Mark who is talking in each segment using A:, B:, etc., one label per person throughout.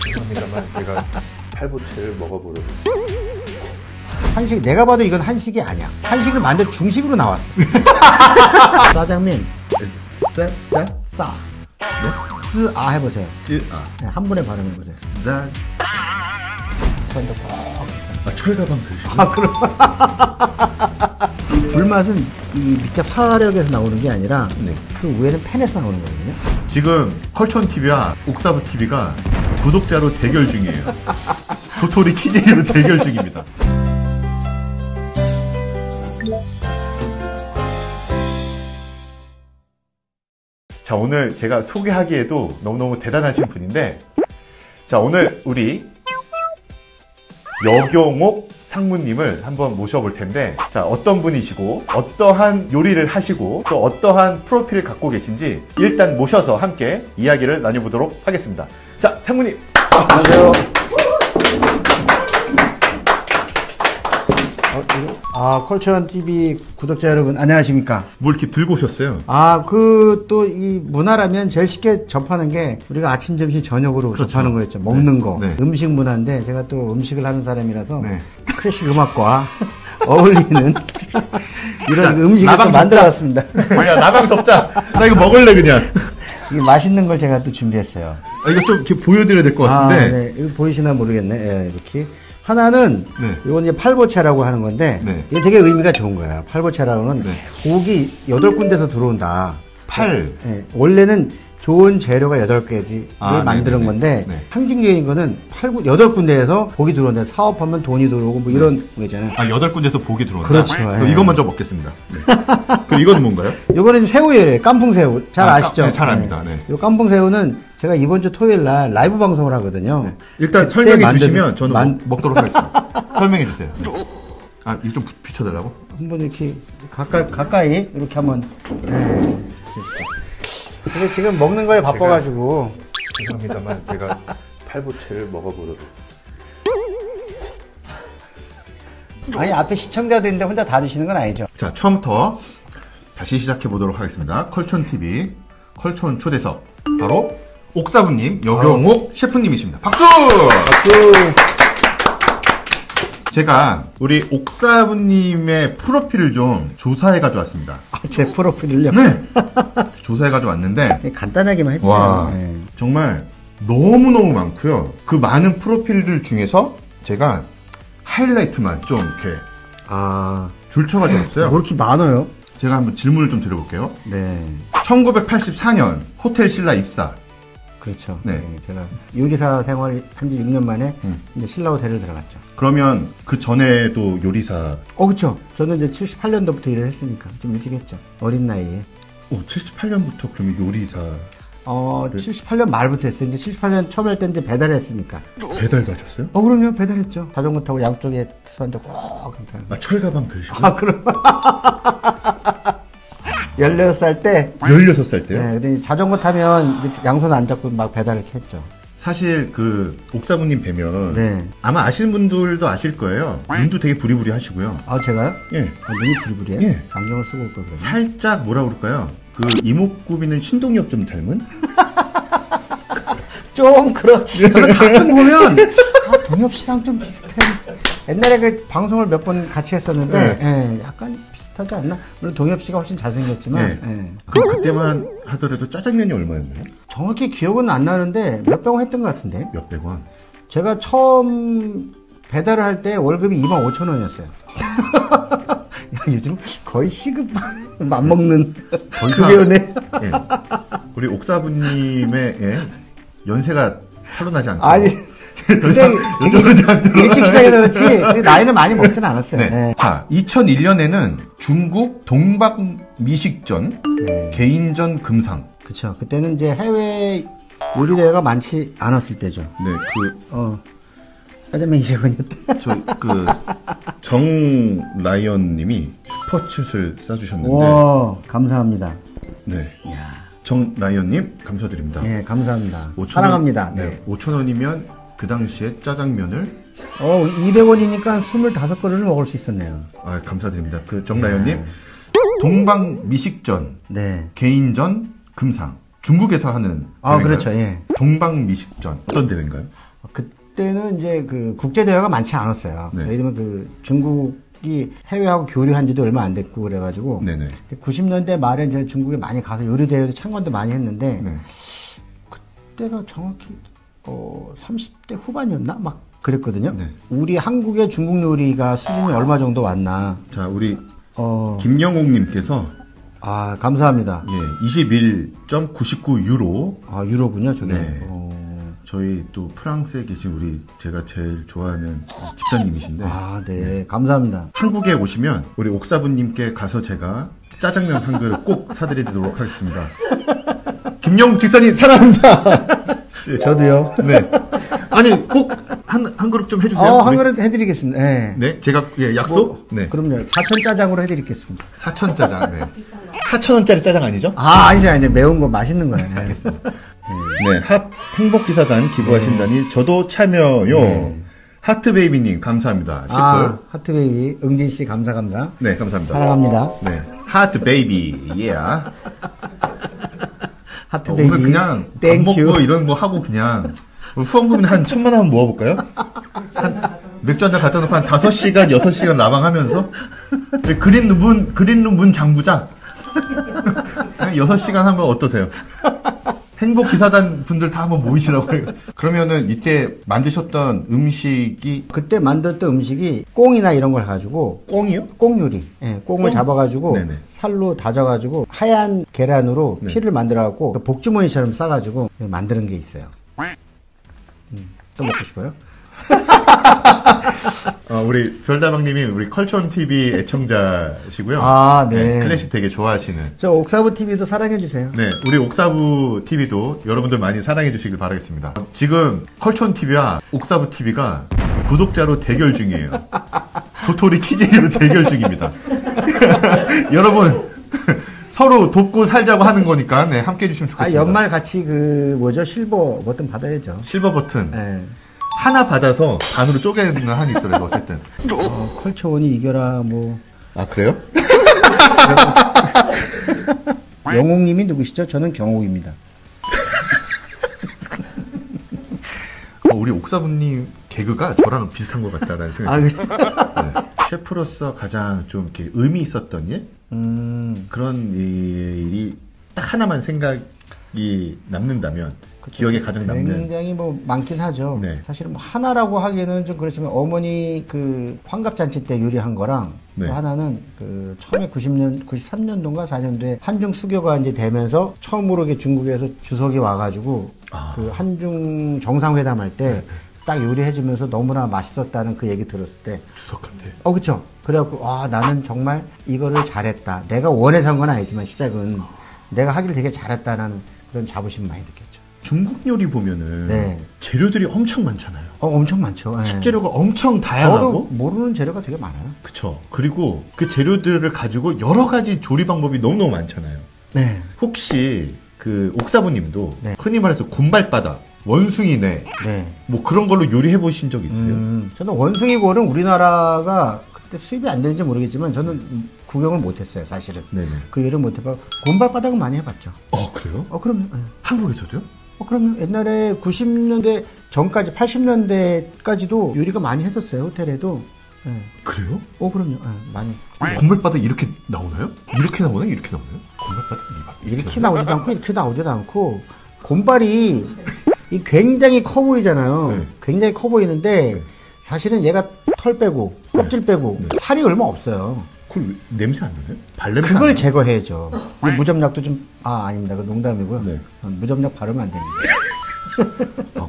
A: 죄송합니다만 제가 팔보채를 먹어보도록.
B: 한식, 내가 봐도 이건 한식이 아니야. 한식을 만든 중식으로 나왔어. 짜장면 싸. 네? 쓰아 해보세요.
A: 쯔아.
B: 네, 한 번에 발음해보세요.
A: 짜.
B: 손도 꼭.
A: 철가방 드시고.
B: 아, 그럼. 불맛은 이 밑에 화력에서 나오는 게 아니라
A: 네.
B: 그 위에는 팬에서 나오는 거거든요.
A: 지금 컬촌TV와 옥사부TV가 구독자로 대결 중이에요. 도토리 키즈로 대결 중입니다. 자, 오늘 제가 소개하기에도 너무너무 대단하신 분인데, 자, 오늘 우리 여경옥 상무님을 한번 모셔볼 텐데, 자, 어떤 분이시고 어떠한 요리를 하시고 또 어떠한 프로필을 갖고 계신지 일단 모셔서 함께 이야기를 나눠보도록 하겠습니다. 자, 상무님.
B: 안녕하세요. 컬처원TV 구독자 여러분, 안녕하십니까.
A: 뭘 이렇게 들고 오셨어요?
B: 또 이 문화라면 제일 쉽게 접하는 게 우리가 아침, 점심, 저녁으로
A: 그렇죠.
B: 접하는 거였죠. 먹는
A: 네.
B: 거.
A: 네.
B: 음식 문화인데 제가 또 음식을 하는 사람이라서
A: 네.
B: 클래식 음악과 어울리는 이런
A: 자,
B: 음식을
A: 나방
B: 좀 만들어 왔습니다.
A: 뭐야, 나방 접자. 나 이거 먹을래, 그냥.
B: 이 맛있는 걸 제가 또 준비했어요.
A: 이거 좀 이렇게 보여드려야 될 것 같은데.
B: 네. 이거 보이시나 모르겠네. 예, 이렇게. 하나는,
A: 네.
B: 이건 이제 팔보채라고 하는 건데,
A: 네.
B: 이게 되게 의미가 좋은 거예요. 팔보채라고는
A: 네.
B: 고기 8군데서 들어온다.
A: 팔.
B: 예, 원래는 좋은 재료가 8개지를 만드는
A: 네네네.
B: 건데,
A: 네.
B: 상징적인 거는 8군데에서 고기 들어온다. 사업하면 돈이 들어오고 뭐 이런 거 있잖아요.
A: 8군데서 복이 들어온다.
B: 그렇죠.
A: 그럼
B: 예.
A: 이거 먼저 먹겠습니다. 네. 그럼 이거는 뭔가요?
B: 요거는 새우예요. 깐풍새우. 잘 아시죠?
A: 네, 잘 압니다. 네.
B: 요 깐풍새우는 제가 이번 주 토요일 날 라이브 방송을 하거든요.
A: 네. 일단
B: 그때
A: 설명해 주시면 저는 먹도록 하겠습니다. 설명해 주세요. 네. 이거 좀 비춰달라고?
B: 한번 이렇게 가까이 이렇게 한번 주시죠. 근데 지금 먹는 거에 바빠가지고
A: 죄송합니다만 제가 팔보채를 먹어보도록.
B: 아니 앞에 시청자들인데 혼자 다 드시는 건 아니죠?
A: 자, 처음부터 다시 시작해 보도록 하겠습니다. 컬촌TV 컬촌 초대석 바로 옥사부님 여경옥 셰프님이십니다. 박수!
B: 박수.
A: 제가 우리 옥사부님의 프로필을 좀 조사해 가져왔습니다.
B: 제 프로필을요?
A: 네. 조사해 가져왔는데
B: 간단하게만 해주세요.
A: 와,
B: 네.
A: 정말 너무너무 많고요. 그 많은 프로필들 중에서 제가 하이라이트만 좀 이렇게 줄쳐 가져왔어요.
B: 뭐 이렇게 많아요?
A: 제가 한번 질문을 좀 드려볼게요.
B: 네.
A: 1984년 호텔 신라 입사.
B: 그렇죠.
A: 네.
B: 네, 제가 요리사 생활 한지 6년 만에 이제 신라 호텔을 들어갔죠.
A: 그러면 그 전에도 요리사.
B: 그렇죠. 저는 이제 78년도부터 일을 했으니까 좀 일찍 했죠. 어린 나이에.
A: 78년부터 그러면 요리사.
B: 78년 말부터 했어요. 이제 78년 처음 할 때 이제 배달을 했으니까.
A: 배달 가셨어요?
B: 그럼요. 배달했죠. 자전거 타고 양쪽에 앉아 꼭.
A: 철가방 들시고.
B: 그럼. 16살 때.
A: 16살 때요?
B: 네, 근데 자전거 타면 이제 양손 안 잡고 막 배달을 이렇게 했죠.
A: 사실 그 옥사부님 뵈면
B: 네.
A: 아마 아시는 분들도 아실 거예요. 눈도 되게 부리부리 하시고요.
B: 제가요?
A: 예.
B: 눈이 부리부리해요?
A: 예.
B: 안경을 쓰고 올 걸 그러면.
A: 살짝 뭐라 그럴까요? 그 이목구비는 신동엽 좀 닮은?
B: 좀 저는 가끔 보면 동엽 씨랑 좀 비슷해. 옛날에 그 방송을 몇 번 같이 했었는데
A: 네.
B: 약간 비슷하지 않나? 물론 동엽 씨가 훨씬 잘생겼지만
A: 그럼 그때만 하더라도 짜장면이 얼마였나요?
B: 정확히 기억은 안 나는데 몇백 원 했던 것 같은데.
A: 몇백 원?
B: 제가 처음 배달을 할 때 월급이 25,000원이었어요. 요즘 거의 시급 안 먹는 그게요네.
A: 예. 우리 옥사부님의 연세가 탄로나지 않고.
B: 되게 일찍 시작해서 그렇지 나이는 많이 먹진 않았어요.
A: 네.
B: 네.
A: 자, 2001년에는 중국 동방미식전 개인전 금상.
B: 그쵸. 그때는 이제 해외 요리 대회가 많지 않았을 때죠.
A: 네,
B: 짜장면 200원이었다.
A: 정라이언님이 슈퍼챗을 쏴주셨는데.
B: 와, 감사합니다.
A: 네. 정라이언님 감사드립니다.
B: 네, 감사합니다. 사랑합니다.
A: 네. 5,000원이면 그 당시에 짜장면을
B: 200원이니까 25그릇을 먹을 수 있었네요.
A: 감사드립니다. 그 정라이언님 동방미식전
B: 네.
A: 개인전 금상 중국에서 하는
B: 아,
A: 대회인가요?
B: 그렇죠. 예.
A: 동방미식전 어떤 대회인가요?
B: 그때는 이제 그 국제대회가 많지 않았어요.
A: 네.
B: 예를 들면 그 중국이 해외하고 교류한 지도 얼마 안 됐고 그래가지고.
A: 네네.
B: 90년대 말에 이제 중국에 많이 가서 요리대회도 참관도 많이 했는데.
A: 네.
B: 그때가 정확히, 30대 후반이었나? 막 그랬거든요.
A: 네.
B: 우리 한국의 중국 요리가 수준이 얼마 정도 왔나.
A: 자, 우리
B: 어,
A: 김영옥님께서
B: 아, 감사합니다.
A: 예, 21.99 유로.
B: 아, 유로군요, 저게.
A: 네. 저희 또 프랑스에 계신 우리 제가 제일 좋아하는 집사님이신데
B: 아, 네. 감사합니다.
A: 한국에 오시면 우리 옥사부님께 가서 제가 짜장면 한 그릇 꼭 사드리도록 하겠습니다. 김영욱 집사님 사랑합니다.
B: 저도요.
A: 네. 아니 꼭 한 그릇 좀 해주세요.
B: 한 그릇 해드리겠습니다. 네.
A: 네, 제가 예, 약속. 네.
B: 그럼요. 사천 짜장으로 해드리겠습니다.
A: 사천 짜장. 네. 4,000원짜리 짜장 아니죠?
B: 아, 아니죠. 매운 거 맛있는 거예요. 네.
A: 알겠습니다. 네, 합 행복기사단 기부하신다니 저도 참여요. 하트베이비님 감사합니다. 10불.
B: 아, 하트베이비. 응진씨 감사.
A: 네, 감사합니다.
B: 사랑합니다.
A: 네, 하트베이비. 예.
B: 하트베이비.
A: 오늘 그냥 밥
B: 땡큐.
A: 먹고 이런 거 하고 그냥 후원금 한 1,000만 원 모아볼까요? 한 맥주 한잔 갖다 놓고 한 5시간, 6시간 라방하면서 그린룸 문 장부자 6시간 하면 어떠세요? 행복기사단 분들 다 한번 모이시라고 해요. 그러면은 이때 만드셨던 음식이
B: 그때 만들었던 음식이 꽁이나 이런 걸 가지고
A: 꽁이요?
B: 꽁 요리. 예, 꽁을
A: 꽁?
B: 잡아가지고
A: 네네.
B: 살로 다져가지고 하얀 계란으로
A: 네.
B: 피를 만들어갖고 그 복주머니처럼 싸가지고 만드는 게 있어요. 또 먹고 싶어요?
A: 우리 별다방님이 우리 컬처온 TV 애청자시고요.
B: 아, 네.
A: 클래식 되게 좋아하시는.
B: 저 옥사부 TV도 사랑해주세요.
A: 네, 우리 옥사부 TV도 여러분들 많이 사랑해 주시길 바라겠습니다. 지금 컬처온 TV와 옥사부 TV가 구독자로 대결 중이에요. 도토리 키즈로 대결 중입니다. 여러분 서로 돕고 살자고 하는 거니까 네, 함께 해주시면
B: 아,
A: 좋겠습니다.
B: 연말 같이 실버 버튼 받아야죠.
A: 실버 버튼
B: 네.
A: 하나 받아서 반으로 쪼개는 한이 있더라고요. 어쨌든.
B: 컬처원이 이겨라, 뭐.
A: 아 그래요?
B: 영옥님이 누구시죠? 저는 경옥입니다.
A: 우리 옥사부님 개그가 저랑 비슷한 것 같다라는 생각이
B: 아,
A: 들어요.
B: 그래?
A: 네. 셰프로서 가장 좀 이렇게 의미 있었던 일? 그런 일이 딱 하나만 생각이 남는다면 기억에 가장 남는.
B: 굉장히 뭐 많긴 하죠.
A: 네.
B: 사실은 뭐 하나라고 하기에는 좀 그렇지만 어머니 그 환갑잔치 때 요리한 거랑
A: 네.
B: 또 하나는 그 처음에 93년도인가 4년도에 한중 수교가 이제 되면서 처음으로 이렇게 중국에서 주석이 와가지고 그 한중 정상회담 할 때 딱 요리해주면서 너무나 맛있었다는 그 얘기 들었을 때
A: 주석한테.
B: 그쵸. 그래갖고, 나는 정말 이거를 잘했다. 내가 원해서 한 건 아니지만, 시작은. 내가 하길 되게 잘했다는 그런 자부심 많이 느꼈죠.
A: 중국 요리 보면은
B: 네.
A: 재료들이 엄청 많잖아요.
B: 엄청 많죠. 예.
A: 식재료가 엄청
B: 저도
A: 다양하고.
B: 모르는 재료가 되게 많아요.
A: 그쵸. 그리고 그 재료들을 가지고 여러 가지 조리 방법이 너무너무 많잖아요.
B: 네.
A: 혹시 그 옥사부님도
B: 네.
A: 흔히 말해서 곰발바닥, 원숭이네,
B: 네.
A: 뭐 그런 걸로 요리해 보신 적 있으세요?
B: 저는 원숭이골은 우리나라가 그때 수입이 안 되는지 모르겠지만, 저는 구경을 못했어요, 사실은.
A: 네네.
B: 그 일을 못해봐. 곰발바닥은 많이 해봤죠.
A: 그래요?
B: 그럼요. 예.
A: 한국에서도요?
B: 그럼요. 옛날에 90년대 전까지, 80년대까지도 요리가 많이 했었어요, 호텔에도. 예.
A: 그래요?
B: 그럼요. 예, 많이.
A: 곰발바닥 이렇게 나오나요? 이렇게 나오나요? 이렇게 나오나요? 곰발바닥
B: 이렇게 나오지도 않고, 이렇게 나오지도 않고, 곰발이 굉장히 커 보이잖아요.
A: 네.
B: 굉장히 커 보이는데, 사실은 얘가 털 빼고, 껍질 빼고, 살이 얼마 없어요.
A: 그걸 냄새 안 나나요? 발냄새
B: 그걸
A: 안 나요?
B: 제거해야죠. 이 무점약도 좀, 아닙니다. 그 농담이고요.
A: 네.
B: 무점약 바르면 안 됩니다.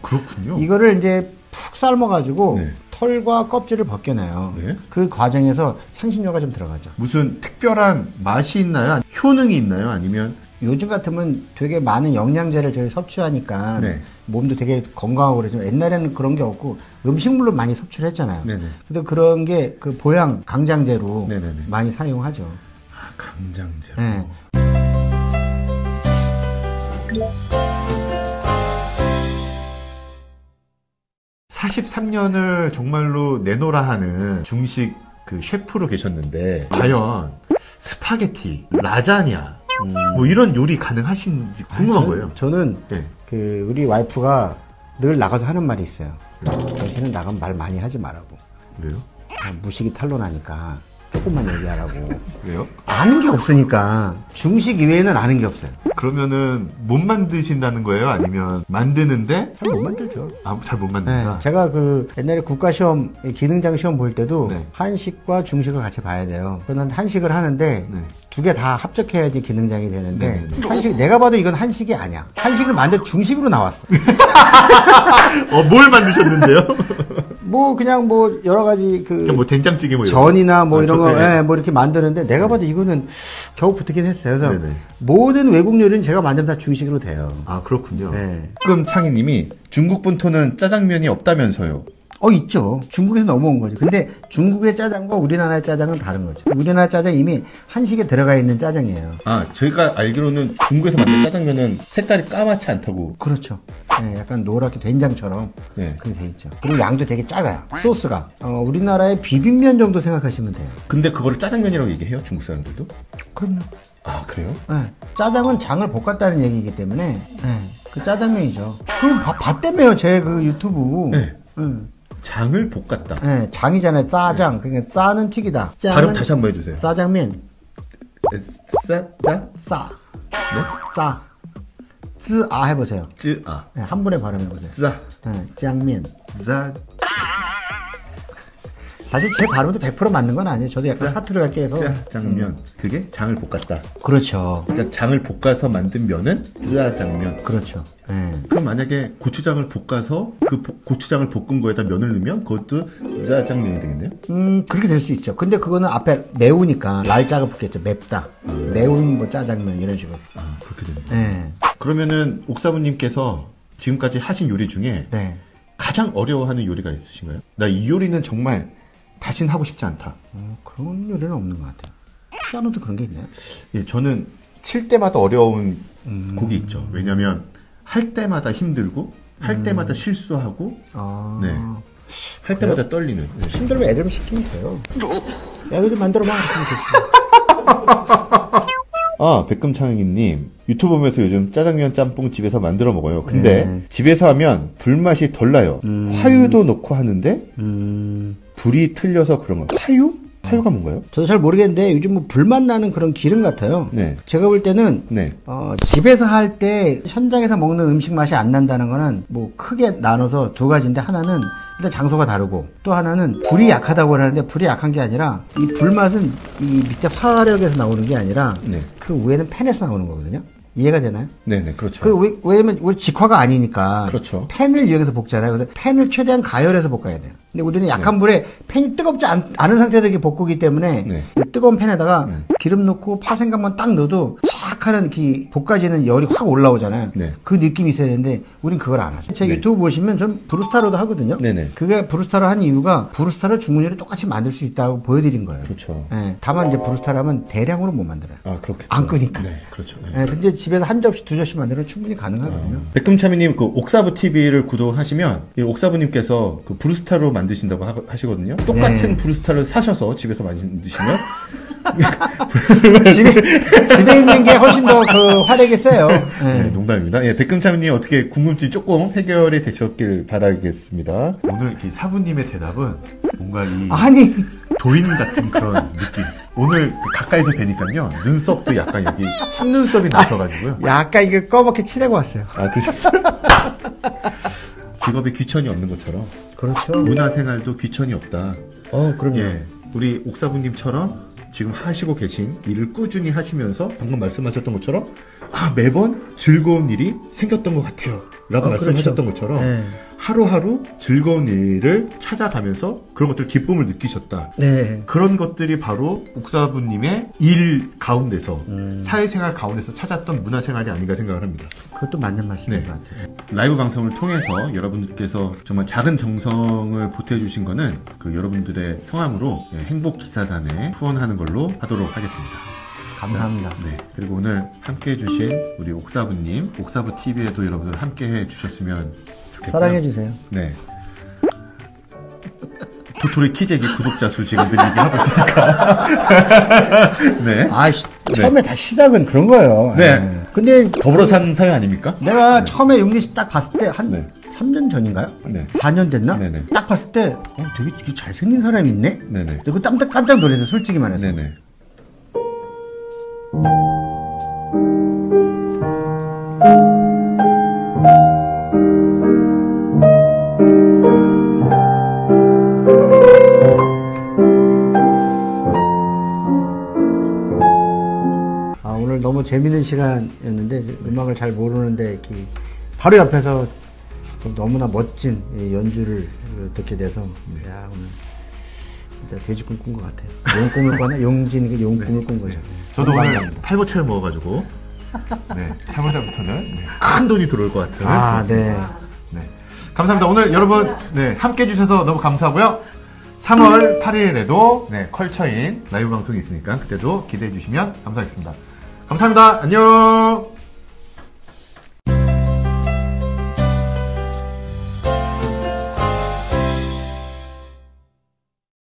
A: 그렇군요.
B: 이거를 이제 푹 삶아가지고,
A: 네.
B: 털과 껍질을 벗겨내요.
A: 네.
B: 그 과정에서 향신료가 좀 들어가죠.
A: 무슨 특별한 맛이 있나요? 효능이 있나요? 아니면
B: 요즘 같으면 되게 많은 영양제를 저희 섭취하니까
A: 네.
B: 몸도 되게 건강하고 그러지만 옛날에는 그런 게 없고 음식물로 많이 섭취를 했잖아요.
A: 네네.
B: 근데 그런 게 그 보양 강장제로
A: 네네네.
B: 많이 사용하죠.
A: 강장제.
B: 네.
A: (43년을) 정말로 내노라 하는 중식 그 셰프로 계셨는데 과연 스파게티, 라자냐 뭐 이런 요리 가능하신지 궁금한 거예요.
B: 저는
A: 네.
B: 그 우리 와이프가 늘 나가서 하는 말이 있어요. 당신은 나가면 말 많이 하지 말라고.
A: 왜요?
B: 무식이 탄로나니까 조금만 얘기하라고.
A: 왜요?
B: 아는 게 없으니까. 중식 이외에는 아는 게 없어요.
A: 그러면은 못 만드신다는 거예요? 아니면 만드는데
B: 잘 못 만들죠.
A: 잘 못 만든다?
B: 네, 제가 그 옛날에 국가시험, 기능장 시험 볼 때도
A: 네.
B: 한식과 중식을 같이 봐야 돼요. 저는 한식을 하는데
A: 네.
B: 두 개 다 합격해야지 기능장이 되는데
A: 네.
B: 한식, 내가 봐도 이건 한식이 아니야. 한식을 만들 중식으로 나왔어.
A: 뭘 만드셨는데요?
B: 뭐 그냥 뭐 여러 가지 그
A: 그냥 뭐 된장찌개 뭐 이런
B: 전이나 뭐 이런 거,
A: 네.
B: 예, 뭐 이렇게 만드는데 내가 봐도 이거는 겨우 붙긴 했어요. 그래서
A: 네네.
B: 모든 외국 요리는 제가 만들면 다 중식으로 돼요.
A: 아 그렇군요.
B: 네.
A: 창희님이 중국 본토는 짜장면이 없다면서요.
B: 있죠. 중국에서 넘어온 거죠. 근데 중국의 짜장과 우리나라의 짜장은 다른 거죠. 우리나라 짜장 이미 한식에 들어가 있는 짜장이에요.
A: 아 저희가 알기로는 중국에서 만든 짜장면은 색깔이 까맣지 않다고.
B: 그렇죠. 네, 약간 노랗게 된장처럼
A: 네.
B: 그렇게 돼 있죠. 그리고 양도 되게 작아요. 소스가. 우리나라의 비빔면 정도 생각하시면 돼요.
A: 근데 그거를 짜장면이라고 얘기해요? 중국 사람들도?
B: 그럼요.
A: 아 그래요?
B: 네, 짜장은 장을 볶았다는 얘기이기 때문에 네, 그 짜장면이죠. 그럼 봤다며요, 제 그 유튜브.
A: 네.
B: 네.
A: 장을 볶았다.
B: 네, 장이잖아요. 짜장. 그러니까 짜는 튀기다.
A: 발음 다시 한번 해주세요.
B: 짜장면.
A: 짜?
B: 싸.
A: 네?
B: 싸. 쯔아 해보세요.
A: 쯔아.
B: 네, 한 번에 발음해보세요.
A: 짜.
B: 네, 짱면.
A: 짜.
B: 사실 제 발음도 100% 맞는 건 아니에요. 저도 약간 사투리가 깨서.
A: 짜장면. 그게 장을 볶았다.
B: 그렇죠.
A: 그러니까 장을 볶아서 만든 면은 짜장면.
B: 그렇죠. 네.
A: 그럼 만약에 고추장을 볶아서 그 고추장을 볶은 거에다 면을 넣으면 그것도 짜장면이 되겠네요?
B: 그렇게 될 수 있죠. 근데 그거는 앞에 매우니까 날짜가 붙겠죠. 맵다. 매운 뭐 짜장면 이런 식으로.
A: 아 그렇게 되네요.
B: 네.
A: 그러면은 옥사부님께서 지금까지 하신 요리 중에
B: 네.
A: 가장 어려워하는 요리가 있으신가요? 나 이 요리는 정말 다신 하고 싶지 않다.
B: 그런 요리는 없는 것 같아요. 피아노도 그런 게 있나요?
A: 예, 저는 칠 때마다 어려운 곡이 있죠. 왜냐면 할 때마다 힘들고 할 때마다 실수하고
B: 아.
A: 네. 할 때마다 떨리는. 네.
B: 힘들면 애들 시키면 돼요. 야, 이거 좀 만들어봐. 그러면 좋지.
A: 아, 백금창희님 유튜브 보면서 요즘 짜장면 짬뽕 집에서 만들어 먹어요. 근데 집에서 하면 불맛이 덜 나요. 화유도 넣고 하는데 불이 틀려서 그런 거예요. 화유? 화유가 뭔가요?
B: 저도 잘 모르겠는데 요즘 뭐 불맛 나는 그런 기름 같아요.
A: 네.
B: 제가 볼 때는
A: 네.
B: 집에서 할 때 현장에서 먹는 음식 맛이 안 난다는 거는 뭐 크게 나눠서 두 가지인데, 하나는 일단 장소가 다르고 또 하나는 불이 약하다고 하는데, 불이 약한 게 아니라 이 불맛은 이 밑에 화력에서 나오는 게 아니라
A: 네.
B: 그 위에는 팬에서 나오는 거거든요. 이해가 되나요?
A: 네네, 그렇죠.
B: 왜냐면 우리 직화가 아니니까
A: 그렇죠.
B: 팬을 이용해서 볶잖아요. 그래서 팬을 최대한 가열해서 볶아야 돼요. 근데 우리는 약한 불에 팬이 뜨겁지 않은 상태에서 이렇게 볶기 때문에
A: 네.
B: 이 뜨거운 팬에다가 기름 넣고 파생강만 딱 넣어도 착 하는 볶아지는 열이 확 올라오잖아요.
A: 네.
B: 그 느낌이 있어야 되는데 우린 그걸 안 하죠. 제
A: 네.
B: 유튜브 보시면 전 브루스타로도 하거든요.
A: 네네.
B: 그게 브루스타로 한 이유가 브루스타를 중국 요리 똑같이 만들 수 있다고 보여드린 거예요.
A: 그렇죠.
B: 예, 다만 이제 브루스타를 하면 대량으로 못 만들어요.
A: 아, 그렇겠죠.
B: 안 끄니까.
A: 네, 그렇죠. 네.
B: 예, 근데 집에서 한 접시, 두 접시 만들면 충분히 가능하거든요.
A: 백금차미님 그 옥사부 TV를 구독하시면 이 옥사부님께서 그 브루스타로 만드신다고 하시거든요. 똑같은
B: 네.
A: 브루스타를 사셔서 집에서 만드시면
B: 집에 있는 게 훨씬 더 그 화력이 세요.
A: 네, 농담입니다. 예, 백금차미님 어떻게 궁금증이 조금 해결이 되셨길 바라겠습니다. 오늘 이 사부님의 대답은 뭔가 이
B: 아니,
A: 도인 같은 그런 느낌. 오늘 그 가까이서 뵈니까요 눈썹도 약간 여기 속눈썹이 나셔가지고요.
B: 약간 이거 검게 칠하고 왔어요.
A: 아 그러셨어요? 직업에 귀천이 없는 것처럼
B: 그렇죠.
A: 문화생활도 귀천이 없다.
B: 그럼요.
A: 예, 우리 옥사부님처럼 지금 하시고 계신 일을 꾸준히 하시면서 방금 말씀하셨던 것처럼 매번 즐거운 일이 생겼던 것 같아요 라고 말씀하셨던
B: 그렇죠.
A: 것처럼
B: 네.
A: 하루하루 즐거운 일을 찾아가면서 그런 것들 기쁨을 느끼셨다.
B: 네.
A: 그런 것들이 바로 옥사부님의 일 가운데서 사회생활 가운데서 찾았던 문화생활이 아닌가 생각을 합니다.
B: 그것도 맞는 말씀인
A: 네.
B: 것 같아요.
A: 라이브 방송을 통해서 여러분들께서 정말 작은 정성을 보태주신 거는 그 여러분들의 성함으로 행복기사단에 후원하는 걸로 하도록 하겠습니다.
B: 감사합니다.
A: 네. 그리고 오늘 함께 해주신 우리 옥사부님, 옥사부TV에도 여러분들 함께 해주셨으면 좋겠고요.
B: 사랑해주세요.
A: 네. 도토리 키재기 구독자 수 지금 늘 얘기하고 있으니까. 네.
B: 처음에 다 시작은 그런 거예요.
A: 네.
B: 근데
A: 더불어 산 사회 아닙니까?
B: 내가 처음에 용진 씨 딱 봤을 때 한 3년 전인가요?
A: 네.
B: 4년 됐나?
A: 네네.
B: 딱 봤을 때 되게 잘생긴 사람이 있네?
A: 네네.
B: 그리고 깜짝 놀라서 솔직히 말해서.
A: 네네.
B: 오늘 너무 재밌는 시간이었는데 음악을 잘 모르는데 이렇게 바로 옆에서 너무나 멋진 연주를 듣게 돼서 야 오늘 진짜 돼지꿈 꾼 것 같아요. 용 꿈을 꿨나? 용진이 용 꿈을 꾼 거죠.
A: 저도 오늘 팔보채를 먹어가지고 네, 3월달부터는 큰 돈이 들어올 것 같아요.
B: 네.
A: 네. 감사합니다. 오늘 여러분 함께 해주셔서 너무 감사하고요. 3월 8일에도 컬처인 라이브 방송이 있으니까 그때도 기대해 주시면 감사하겠습니다. 감사합니다. 안녕.